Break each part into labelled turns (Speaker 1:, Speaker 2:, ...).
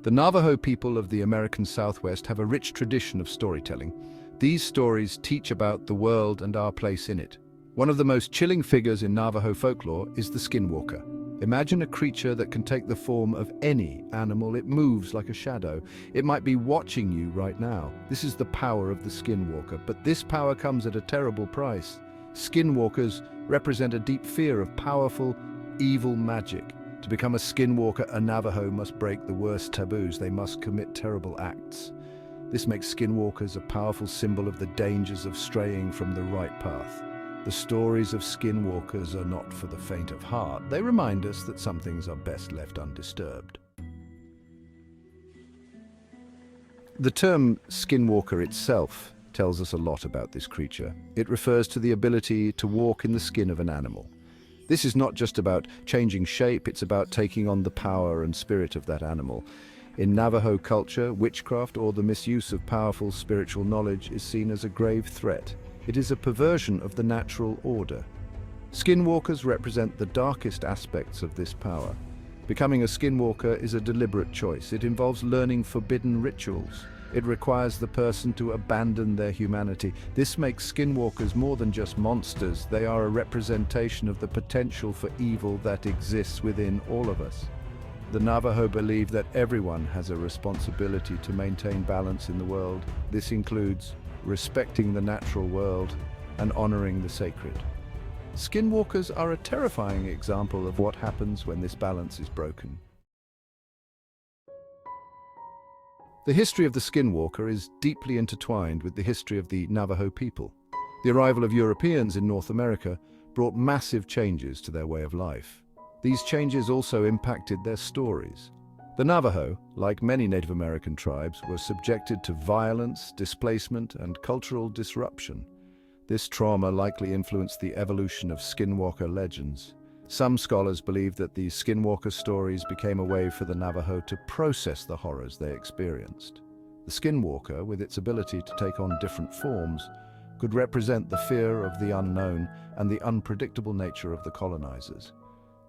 Speaker 1: The Navajo people of the American Southwest have a rich tradition of storytelling. These stories teach about the world and our place in it. One of the most chilling figures in Navajo folklore is the Skinwalker. Imagine a creature that can take the form of any animal. It moves like a shadow. It might be watching you right now. This is the power of the Skinwalker, but this power comes at a terrible price. Skinwalkers represent a deep fear of powerful, evil magic. To become a Skinwalker, a Navajo must break the worst taboos. They must commit terrible acts. This makes Skinwalkers a powerful symbol of the dangers of straying from the right path. The stories of Skinwalkers are not for the faint of heart. They remind us that some things are best left undisturbed. The term Skinwalker itself tells us a lot about this creature. It refers to the ability to walk in the skin of an animal. This is not just about changing shape, it's about taking on the power and spirit of that animal. In Navajo culture, witchcraft, or the misuse of powerful spiritual knowledge, is seen as a grave threat. It is a perversion of the natural order. Skinwalkers represent the darkest aspects of this power. Becoming a Skinwalker is a deliberate choice. It involves learning forbidden rituals. It requires the person to abandon their humanity. This makes Skinwalkers more than just monsters. They are a representation of the potential for evil that exists within all of us. The Navajo believe that everyone has a responsibility to maintain balance in the world. This includes respecting the natural world and honoring the sacred. Skinwalkers are a terrifying example of what happens when this balance is broken. The history of the Skinwalker is deeply intertwined with the history of the Navajo people. The arrival of Europeans in North America brought massive changes to their way of life. These changes also impacted their stories. The Navajo, like many Native American tribes, were subjected to violence, displacement, and cultural disruption. This trauma likely influenced the evolution of Skinwalker legends. Some scholars believe that these Skinwalker stories became a way for the Navajo to process the horrors they experienced. The Skinwalker, with its ability to take on different forms, could represent the fear of the unknown and the unpredictable nature of the colonizers.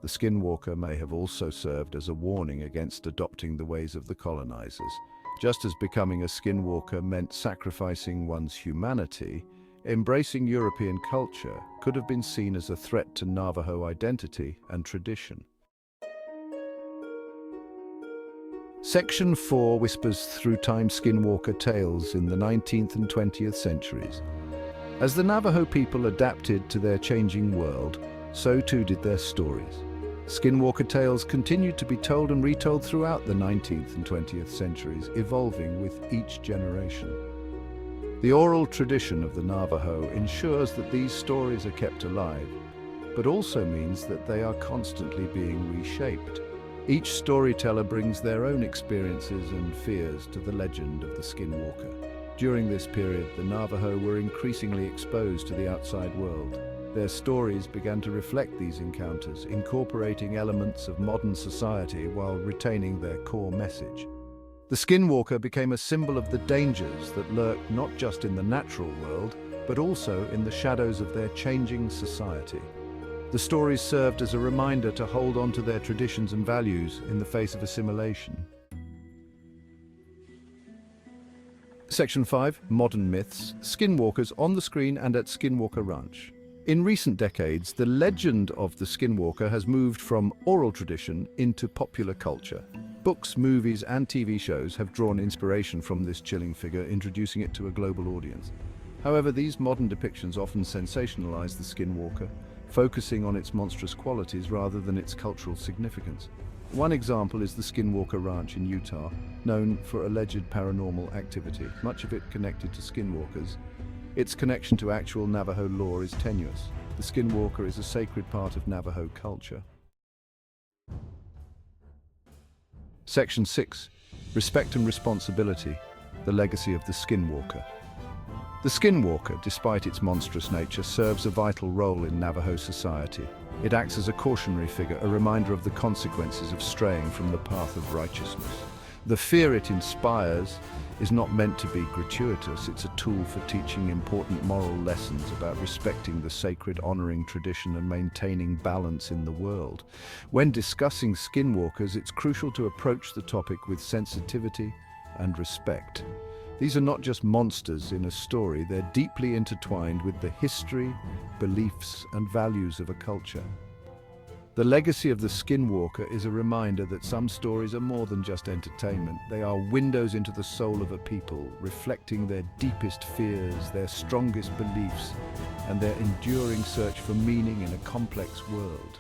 Speaker 1: The Skinwalker may have also served as a warning against adopting the ways of the colonizers. Just as becoming a Skinwalker meant sacrificing one's humanity, embracing European culture could have been seen as a threat to Navajo identity and tradition. Section 4 whispers through time Skinwalker tales in the 19th and 20th centuries. As the Navajo people adapted to their changing world, so too did their stories. Skinwalker tales continued to be told and retold throughout the 19th and 20th centuries, evolving with each generation. The oral tradition of the Navajo ensures that these stories are kept alive, but also means that they are constantly being reshaped. Each storyteller brings their own experiences and fears to the legend of the Skinwalker. During this period, the Navajo were increasingly exposed to the outside world. Their stories began to reflect these encounters, incorporating elements of modern society while retaining their core message. The Skinwalker became a symbol of the dangers that lurked not just in the natural world, but also in the shadows of their changing society. The stories served as a reminder to hold on to their traditions and values in the face of assimilation. Section 5, Modern Myths, Skinwalkers on the screen and at Skinwalker Ranch. In recent decades, the legend of the Skinwalker has moved from oral tradition into popular culture. Books, movies, and TV shows have drawn inspiration from this chilling figure, introducing it to a global audience. However, these modern depictions often sensationalize the Skinwalker, focusing on its monstrous qualities rather than its cultural significance. One example is the Skinwalker Ranch in Utah, known for alleged paranormal activity, much of it connected to Skinwalkers. Its connection to actual Navajo lore is tenuous. The Skinwalker is a sacred part of Navajo culture. Section 6, Respect and Responsibility, the legacy of the Skinwalker. The Skinwalker, despite its monstrous nature, serves a vital role in Navajo society. It acts as a cautionary figure, a reminder of the consequences of straying from the path of righteousness. The fear it inspires is not meant to be gratuitous. It's a tool for teaching important moral lessons about respecting the sacred, honoring tradition and maintaining balance in the world. When discussing skinwalkers, it's crucial to approach the topic with sensitivity and respect. These are not just monsters in a story, they're deeply intertwined with the history, beliefs, and values of a culture. The legacy of the Skinwalker is a reminder that some stories are more than just entertainment. They are windows into the soul of a people, reflecting their deepest fears, their strongest beliefs, and their enduring search for meaning in a complex world.